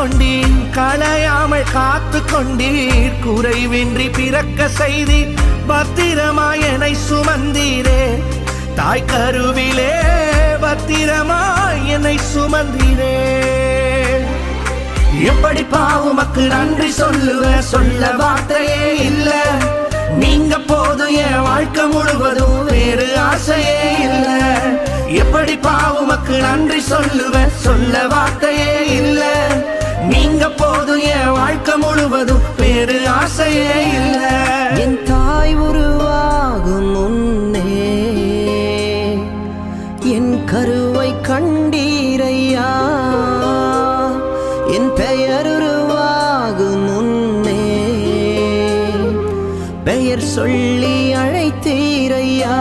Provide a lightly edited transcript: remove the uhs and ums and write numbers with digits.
கொண்டீர், களையாமல் காத்து கொண்டீர், குறைவின்றி பிறக்க செய்தீர், பத்திரமாய் என்னை சுமந்தீரே, தாய் கருவிலே பத்திரமாய் என்னை சுமந்தீரே. எப்படி உமக்கு நன்றி சொல்லுவேன், சொல்ல வார்த்தையே இல்ல, நீங்க போதும் என் வாழ்க்கை முழுவதும், வேறு ஆசையே இல்ல. எப்படி உமக்கு நன்றி சொல்லுவேன், சொல்ல வார்த்தையே இல்ல, நீங்க போதும் என் வாழ்க்கை முழுவதும், வேறு ஆசையே இல்ல. என் தாய் உருவாகும் முன்னே என் கருவை கண்டீரையா, என் பெயர் உருவாகும் முன்னே பெயர் சொல்லி அழைத்தீரையா.